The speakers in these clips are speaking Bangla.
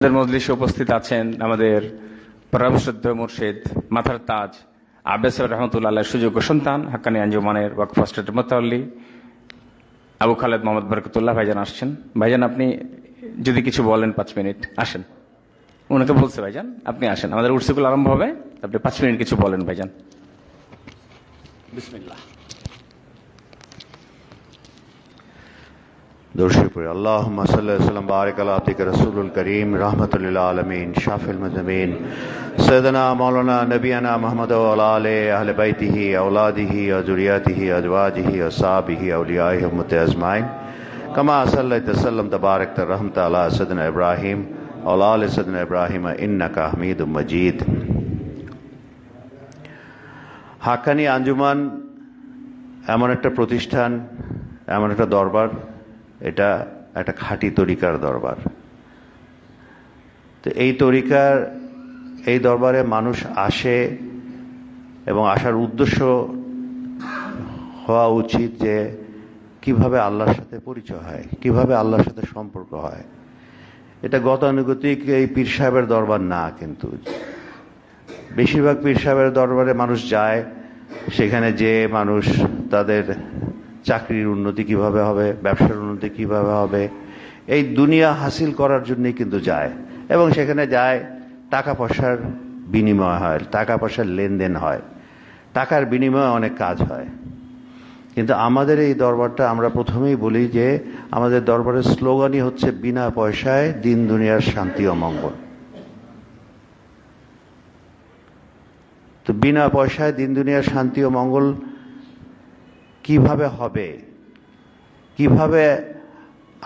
মজলিসে উপস্থিত আছেন আমাদের পরমশ্রদ্ধেয় মুর্শিদ মাথার তাজ আব্বাস রহমতুল্লাহ সুযোগ্য সন্তান হাক্কানি আঞ্জুমানের ওয়াকফ ট্রাস্টের মুতাওয়াল্লি আবু খালেদ মোহাম্মদ বরকতুল্লাহ ভাইজান আসছেন। ভাইজান আপনি যদি কিছু বলেন 5 মিনিট আসেন। উনাকে বলছে ভাইজান আপনি আসেন, আমাদের উর্সিকুল আরম্ভ হবে, আপনি 5 মিনিট কিছু বলেন ভাইজান। বিসমিল্লাহ। দর্শকপুরি আল্লাহুম্মা সাল্লি ওয়া সাল্লাম বারিক আলা আতিকা রাসূলুল করিম রাহমাতুল লিল আলামিন শাফিল মুজমিন সাইয়্যিদানা মাওলানা নবিয়ানা মুহাম্মদ ওয়া আলা আলিহি আহলে বাইতিহি আওলাদিহি ওয়া যুরিয়াতিহি আজওয়াজিহি ওয়া সাহবিহি আউলিয়াইহি উম্মতি আজমাইন কামা সাল্লাইতা সাল্লামতা বারাকতা রাহমাতা আলা সাইয়্যিদিনা ইব্রাহিম ওয়া আলা আলি সাইয়্যিদিনা ইব্রাহিম ইন্নাকা হামিদুম মাজিদ। হাক্কানি আঞ্জুমান এমন একটা প্রতিষ্ঠান, এমন একটা দরবার, এটা একটা খাঁটি তরিকার দরবার। তো এই দরবারে মানুষ আসে এবং আসার উদ্দেশ্য হওয়া উচিত যে কিভাবে আল্লাহর সাথে পরিচয় হয়, কিভাবে আল্লাহর সাথে সম্পর্ক হয়। এটা গতানুগতিক এই পীর সাহেবের দরবার না, কিন্তু বেশিরভাগ পীর সাহেবের দরবারে মানুষ যায়, সেখানে যে মানুষ তাদের চাকরির উন্নতি কিভাবে হবে, ব্যবসার উন্নতি কিভাবে হবে, এই দুনিয়া হাসিল করার জন্যই কিন্তু যায়, এবং সেখানে যায় টাকা পয়সার বিনিময় হয়, টাকা পয়সার লেনদেন হয়, টাকার বিনিময়ে অনেক কাজ হয়। কিন্তু আমাদের এই দরবারটা, আমরা প্রথমেই বলি যে আমাদের দরবারের স্লোগানই হচ্ছে বিনা পয়সায় দিন দুনিয়ার শান্তি ও মঙ্গল। তো বিনা পয়সায় দিন দুনিয়ার শান্তি ও মঙ্গল কিভাবে হবে, কিভাবে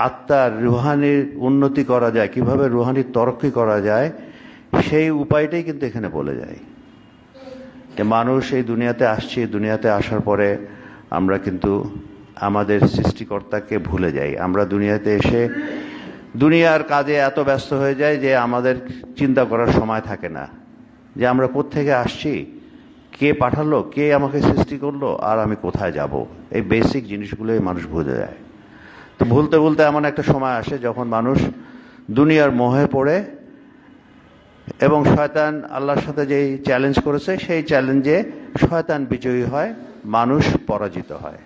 আত্মার রুহানির উন্নতি করা যায়, কিভাবে রুহানির তরক্কি করা যায়, সেই উপায়টাই কিন্তু এখানে বলে যায়। যে মানুষ এই দুনিয়াতে আসছে, দুনিয়াতে আসার পরে আমরা কিন্তু আমাদের সৃষ্টিকর্তাকে ভুলে যাই। আমরা দুনিয়াতে এসে দুনিয়ার কাজে এত ব্যস্ত হয়ে যাই যে আমাদের চিন্তা করার সময় থাকে না যে আমরা কোত্থেকে আসছি, কে পাঠালো, কে আমাকে সৃষ্টি করলো, আর আমি কোথায় যাব। এই বেসিক জিনিসগুলোই মানুষ ভুলে যায়। তো ভুলতে ভুলতে এমন একটা সময় আসে যখন মানুষ দুনিয়ার মোহে পড়ে এবং শয়তান আল্লাহর সাথে যেই চ্যালেঞ্জ করেছে সেই চ্যালেঞ্জে শয়তান বিজয়ী হয়, মানুষ পরাজিত হয়।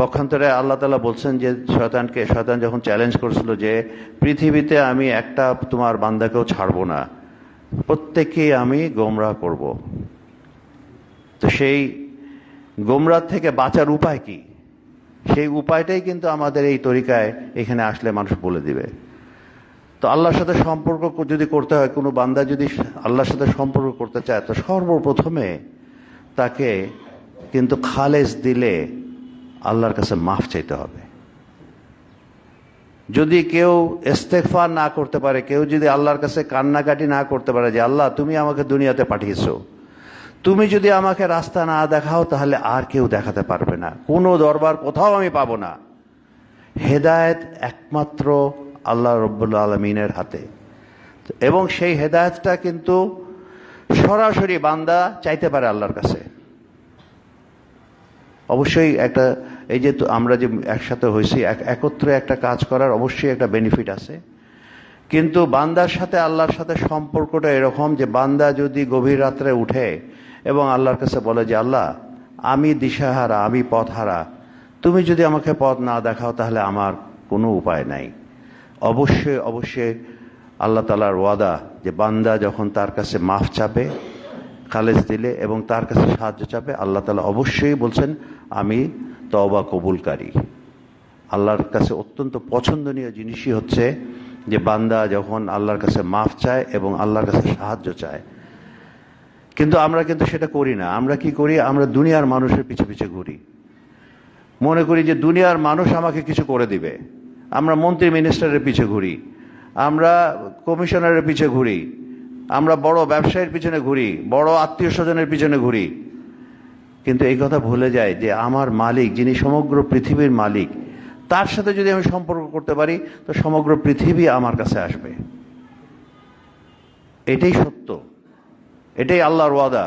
পক্ষান্তরে আল্লাহ তাআলা বলছেন যে শয়তান যখন চ্যালেঞ্জ করেছিল যে পৃথিবীতে আমি একটা তোমার বান্দাকেও ছাড়বো না, প্রত্যেককেই আমি গোমরাহ করব। তো সেই গোমরাহ থেকে বাঁচার উপায় কি, সেই উপায়টাই কিন্তু আমাদের এই তরিকায় এখানে আসলে মানুষ বলে দিবে। তো আল্লাহর সাথে সম্পর্ক যদি করতে হয়, কোনো বান্দা যদি আল্লাহর সাথে সম্পর্ক করতে চায়, তো সর্বপ্রথমে তাকে কিন্তু খালেস দিলে আল্লাহর কাছে মাফ চাইতে হবে। যদি কেউ ইস্তেগফার না করতে পারে, কেউ যদি আল্লাহর কাছে কান্নাকাটি না করতে পারে যে আল্লাহ তুমি আমাকে দুনিয়াতে পাঠিয়েছো, তুমি যদি আমাকে রাস্তা না দেখাও তাহলে আর কেউ দেখাতে পারবে না, কোনো দরবার কোথাও আমি পাবো না। হেদায়েত একমাত্র আল্লাহ রব্বুল আলামিনের হাতে, এবং সেই হেদায়েতটা কিন্তু সরাসরি বান্দা চাইতে পারে আল্লাহর কাছে। অবশ্যই একটা, এই যে আমরা যে একসাথে হয়েছি, একত্রে একটা কাজ করার অবশ্যই একটা বেনিফিট আছে, কিন্তু বান্দার সাথে আল্লাহর সাথে সম্পর্কটা এরকম যে বান্দা যদি গভীর রাত্রে উঠে এবং আল্লাহর কাছে বলে যে আল্লাহ আমি দিশাহারা, আমি পথহারা, তুমি যদি আমাকে পথ না দেখাও তাহলে আমার কোনো উপায় নাই। অবশ্যই অবশ্যই আল্লাহ তাআলার ওয়াদা যে বান্দা যখন তার কাছে মাফ চাবে, খালেস দিলে এবং তার কাছে সাহায্য চাবে, আল্লাহ তাআলা অবশ্যই বলছেন আমি তওবা কবুলকারী। আল্লাহর কাছে অত্যন্ত পছন্দনীয় জিনিসই হচ্ছে যে বান্দা যখন আল্লাহর কাছে মাফ চায় এবং আল্লাহর কাছে সাহায্য চায়। কিন্তু আমরা কিন্তু সেটা করি না। আমরা কি করি, আমরা দুনিয়ার মানুষের পিছে পিছে ঘুরি, মনে করি যে দুনিয়ার মানুষ আমাকে কিছু করে দিবে। আমরা মন্ত্রী মিনিস্টারের পিছে ঘুরি, আমরা কমিশনারের পিছে ঘুরি, আমরা বড় ব্যবসায়ীর পিছনে ঘুরি, বড় আত্মীয় স্বজনের পিছনে ঘুরি, কিন্তু এই কথা ভুলে যায় যে আমার মালিক, যিনি সমগ্র পৃথিবীর মালিক, তার সাথে যদি আমি সম্পর্ক করতে পারি তো সমগ্র পৃথিবী আমার কাছে আসবে। এটাই সত্য, এটাই আল্লাহর ওয়াদা।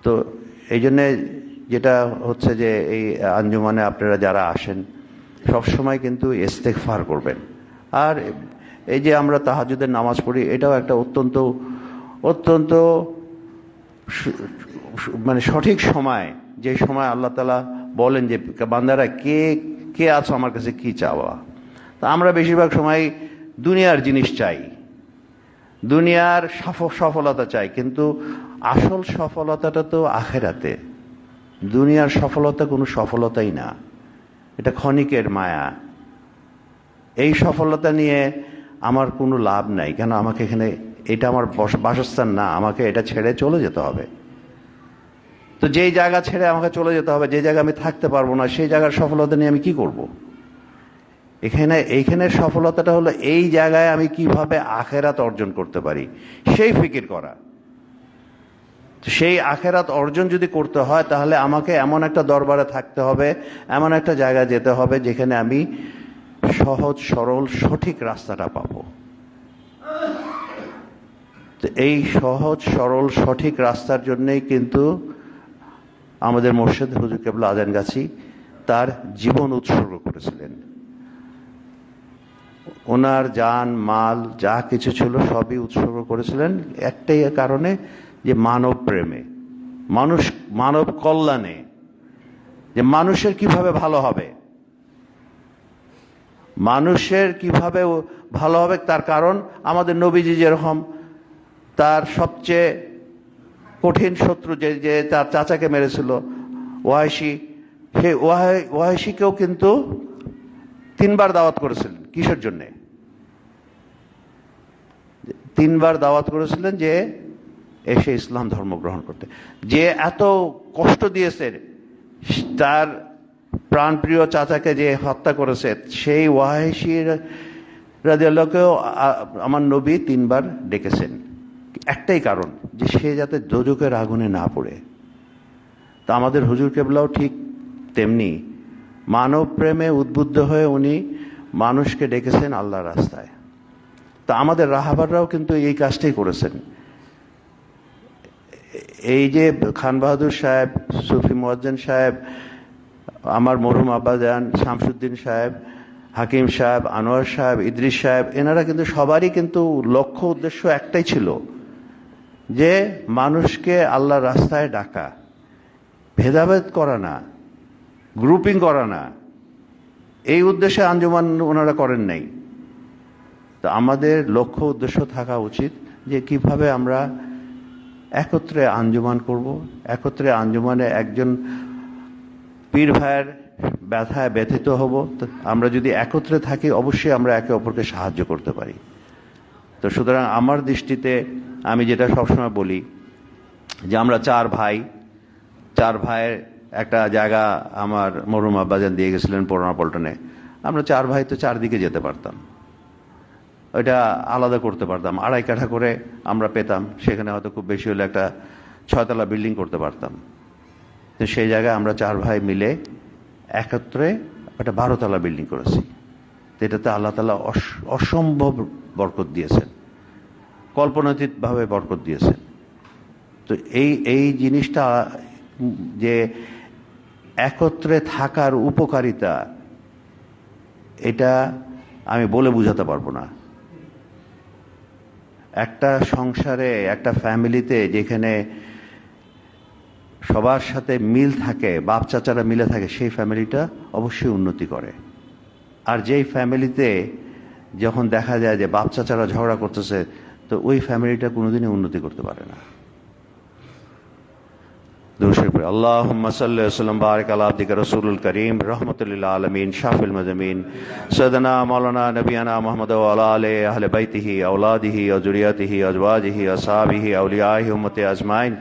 তো এই জন্যে যেটা হচ্ছে যে এই আঞ্জুমানে আপনারা যারা আসেন, সবসময় কিন্তু ইস্তেগফার করবেন। আর এই যে আমরা তাহাজ্জুদের নামাজ পড়ি, এটাও একটা অত্যন্ত অত্যন্ত মানে সঠিক সময়, যে সময় আল্লাহ তাআলা বলেন যে বান্দারা কে কে আছো আমার কাছে কি চাওয়া। তা আমরা বেশিরভাগ সময় দুনিয়ার জিনিস চাই, দুনিয়ার সফলতা চাই, কিন্তু আসল সফলতাটা তো আখেরাতে। দুনিয়ার সফলতা কোনো সফলতাই না, এটা ক্ষণিকের মায়া। এই সফলতা নিয়ে আমার কোনো লাভ নাই, কেন আমাকে এখানে, এটা আমার বাসস্থান না, আমাকে এটা ছেড়ে চলে যেতে হবে। তো যেই জায়গা ছেড়ে আমাকে চলে যেতে হবে, যে জায়গা আমি থাকতে পারবো না, সেই জায়গার সফলতা নিয়ে আমি কি করব? এইখানের সফলতাটা হলো এই জায়গায় আমি কিভাবে আখেরাত অর্জন করতে পারি সেই ফিকির করা। সেই আখেরাত অর্জন যদি করতে হয়, তাহলে আমাকে এমন একটা দরবারে থাকতে হবে, এমন একটা জায়গায় যেতে হবে যেখানে আমি সহজ সরল সঠিক রাস্তাটা পাবো। তো এই সহজ সরল সঠিক রাস্তার জন্যই কিন্তু আমাদের মোর্শেদ হুজুর কেবলা আজানগাছি তার জীবন উৎসর্গ করেছিলেন। ওনার জান মাল যা কিছু ছিল সবই উৎসর্গ করেছিলেন একটাই কারণে, যে মানব প্রেমে, মানব কল্যাণে, যে মানুষের কিভাবে ভালো হবে, মানুষের কিভাবে ভালো হবে। তার কারণ আমাদের নবীজি যেরকম তার সবচেয়ে কঠিন শত্রু যে তার চাচাকে মেরেছিল ওয়াহিশী, সেই ওয়াহিশীকেও কিন্তু 3 বার দাওয়াত করেছিলেন। কিসের জন্যে? 3 বার দাওয়াত করেছিলেন যে এসে ইসলাম ধর্ম গ্রহণ করতে। যে এত কষ্ট দিয়েছে, তার প্রাণপ্রিয় চাচাকে যে হত্যা করেছে, সেই ওয়াহিশী রাদিয়াল্লাহুকেও আমার নবী 3 বার ডেকেছেন, একটাই কারণ, যে সে যাতে দোজখের আগুনে না পড়ে। তা আমাদের হুজুর কেবলাও ঠিক তেমনি মানব প্রেমে উদ্বুদ্ধ হয়ে উনি মানুষকে ডেকেছেন আল্লাহর রাস্তায়। তা আমাদের রাহাবাররাও কিন্তু এই কাজটাই করেছেন। এই যে খান বাহাদুর সাহেব, সুফি মুয়াজ্জিন সাহেব, আমার মরহুম আব্বাজান শামসুদ্দিন সাহেব, হাকিম সাহেব, আনোয়ার সাহেব, ইদ্রিস সাহেব, এনারা কিন্তু সবারই কিন্তু লক্ষ্য উদ্দেশ্য একটাই ছিল, যে মানুষকে আল্লাহর রাস্তায় ডাকা, ভেদাভেদ করা না, গ্রুপিং করা না। এই উদ্দেশ্যে আঞ্জুমান ওনারা করেন নাই। তো আমাদের লক্ষ্য উদ্দেশ্য থাকা উচিত যে কিভাবে আমরা একত্রে আঞ্জুমান করব, একত্রে আঞ্জুমানে একজন পীর ভাইয়ের ব্যথায় ব্যথিত হব। তো আমরা যদি একত্রে থাকি, অবশ্যই আমরা একে অপরকে সাহায্য করতে পারি। তো সুতরাং আমার দৃষ্টিতে আমি যেটা সবসময় বলি, যে আমরা 4 ভাইয়ের একটা জায়গা আমার মরহুম আব্বাজান দিয়ে গেছিলেন পুরানা পল্টনে। আমরা 4 ভাই তো 4 দিকে যেতে পারতাম, ওইটা আলাদা করতে পারতাম। 2.5 কাঠা করে আমরা পেতাম, সেখানে হয়তো খুব বেশি হলে একটা 6 তলা বিল্ডিং করতে পারতাম। তো সেই জায়গায় আমরা 4 ভাই মিলে একত্রে একটা 12 তলা বিল্ডিং করেছি। তো এটাতে আল্লাহ তাআলা অসম্ভব বরকত দিয়েছেন, কল্পনাতীতভাবে বরকত দিয়েছেন। তো এই জিনিসটা, যে একত্রে থাকার উপকারিতা, এটা আমি বলে বোঝাতে পারবো না। একটা সংসারে, একটা ফ্যামিলিতে যেখানে সবার সাথে মিল থাকে, বাপ চাচারা মিলে থাকে, সেই ফ্যামিলিটা অবশ্যই উন্নতি করে। আর যেই ফ্যামিলিতে যখন দেখা যায় যে বাপ চাচারা ঝগড়া করতেছে, তো ওই ফ্যামিলিটা কোনোদিনই উন্নতি করতে পারে না। আল্লাহুম্মা সাল্লি ওয়া সাল্লিম বারিক আলা আবদিকা রাসূলুল কারীম রাহমাতুল লিল আলামিন শাফিল মুজমিন সাইয়্যিদানা মাওলানা নবিয়ানা মুহাম্মদ ওয়া আলা আলিহি আহলে বাইতিহি আওলাদিহি ওয়া যুরিয়াতিহি আজওয়াজিহি আসহাবিহি আউলিয়াহি উম্মতি আজমাইন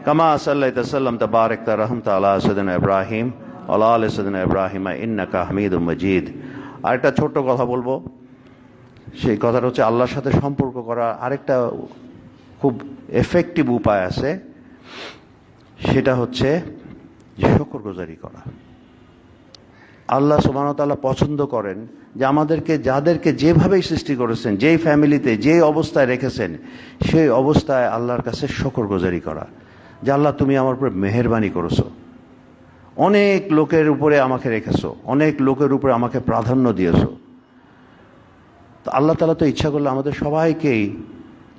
কামা সাল্লাইতা সাল্লামতা বারাকতা রাহমাতা আলা সাইয়্যিদিনা ইব্রাহিম ওয়া আলা আলি সাইয়্যিদিনা ইব্রাহিম ইন্নাকা হামিদুম মাজিদ। আরেকটা ছোট্ট কথা বলবো, সেই কথাটা হচ্ছে আল্লাহর সাথে সম্পর্ক করা আরেকটা খুব এফেক্টিভ উপায় আছে, সেটা হচ্ছে শুকরগুজারি করা। আল্লাহ সুবহানাহু ওয়া তাআলা পছন্দ করেন যে আমাদেরকে, যাদেরকে যেভাবেই সৃষ্টি করেছেন, যেই ফ্যামিলিতে যেই অবস্থায় রেখেছেন, সেই অবস্থায় আল্লাহর কাছে শুকরগুজারি করা, যে আল্লাহ তুমি আমার উপর মেহেরবানি করেছো। অনেক লোকের উপরে আমাকে রেখেছো, অনেক লোকের উপরে আমাকে প্রাধান্য দিয়েছো। তো আল্লাহ তাআলা তো ইচ্ছা করলে আমাদের সবাইকেই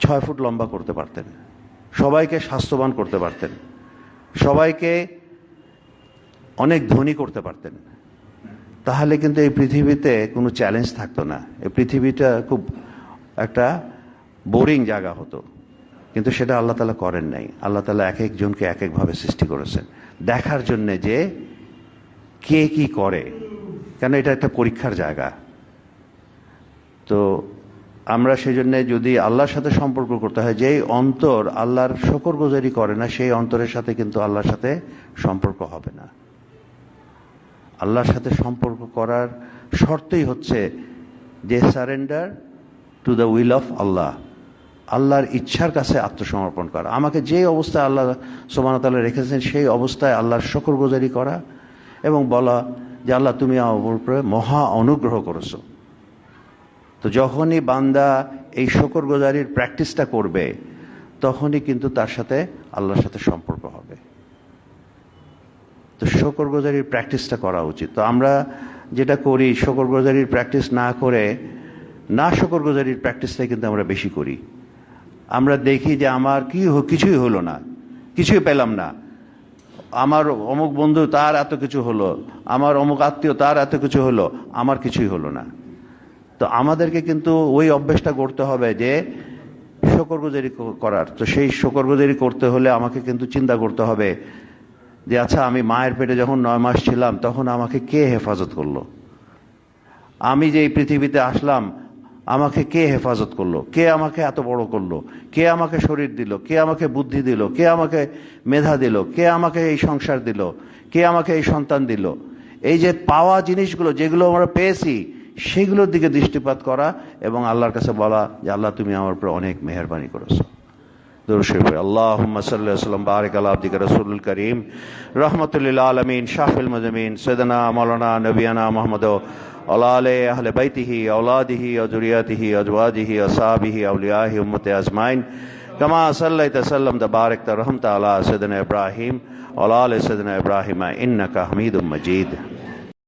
6 ফুট লম্বা করতে পারতেন, সবাইকে স্বাস্থ্যবান করতে পারতেন, সবাইকে অনেক ধনী করতে পারতেন। তাহলে কিন্তু এই পৃথিবীতে কোনো চ্যালেঞ্জ থাকতো না, এই পৃথিবীটা খুব একটা বোরিং জায়গা হতো। কিন্তু সেটা আল্লাহ তাআলা করেন নাই। আল্লাহ তাআলা এক একজনকে এক একভাবে সৃষ্টি করেছেন দেখার জন্যে যে কে কি করে, কেন এটা একটা পরীক্ষার জায়গা। তো আমরা সেই জন্য যদি আল্লাহর সাথে সম্পর্ক করতে হয়, যেই অন্তর আল্লাহর শুকরগুজারি করে না সেই অন্তরের সাথে কিন্তু আল্লাহর সাথে সম্পর্ক হবে না। আল্লাহর সাথে সম্পর্ক করার শর্তই হচ্ছে যে surrender to the will of Allah, আল্লাহর ইচ্ছার কাছে আত্মসমর্পণ করা। আমাকে যে অবস্থায় আল্লাহ সুবহানাহু ওয়া তাআলা রেখেছেন সেই অবস্থায় আল্লাহর শুকরগুজারি করা এবং বলা যে আল্লাহ তুমি আমার উপরে মহা অনুগ্রহ করেছো। তো যখনই বান্দা এই শুকরগুজারির প্র্যাকটিসটা করবে তখনই কিন্তু তার সাথে আল্লাহর সাথে সম্পর্ক হবে। তো শুকরগুজারির প্র্যাকটিসটা করা উচিত। তো আমরা যেটা করি, শুকরগুজারির প্র্যাকটিস না করে না শুকরগুজারির প্র্যাকটিসটাই কিন্তু আমরা বেশি করি। আমরা দেখি যে আমার কিছুই হলো না, কিছুই পেলাম না, আমার অমুক বন্ধু তার এত কিছু হলো, আমার অমুক আত্মীয় তার এত কিছু হলো, আমার কিছুই হলো না। তো আমাদেরকে কিন্তু ওই অভ্যেসটা করতে হবে যে শুকরগুজারি করার। তো সেই শুকরগুজারি করতে হলে আমাকে কিন্তু চিন্তা করতে হবে যে আচ্ছা, আমি মায়ের পেটে যখন 9 মাস ছিলাম তখন আমাকে কে হেফাজত করলো, আমি যে এই পৃথিবীতে আসলাম আমাকে কে হেফাজত করলো, কে আমাকে এত বড় করলো, কে আমাকে শরীর দিল, কে আমাকে বুদ্ধি দিল, কে আমাকে মেধা দিল, কে আমাকে এই সংসার দিল, কে আমাকে এই সন্তান দিল। এই যে পাওয়া জিনিসগুলো যেগুলো আমরা পেয়েছি সেগুলোর দিকে দৃষ্টিপাত করা এবং আল্লাহর কাছে বলা যে আল্লাহ তুমি আমার উপর অনেক মেহেরবানি করেছো। দুরূদ শরীফ আল্লাহুম্মা সাল্লি ওয়া সাল্লাম বারিক আলা আবদিকা রাসূলুল কারীম রাহমাতুল লিল আলামিন শাফিল মুজমিন সাইয়্যিদানা মাওলানা নবিয়ানা মুহাম্মদ ওয়া আলা আহলি বাইতিহি আওলাদিহি ওয়া যুররিয়াতিহি আজওয়াজিহি ওয়া সাহবিহি আউলিয়াহি উম্মতি আজমাইন কামা সাল্লাইতা সাল্লামতা বারাকতা রহমতা আলা সাইয়্যিদিনা ইব্রাহিম ওয়া আলা আলি সাইয়্যিদিনা ইব্রাহিম ইন্নাকা হামিদুম মাজিদ।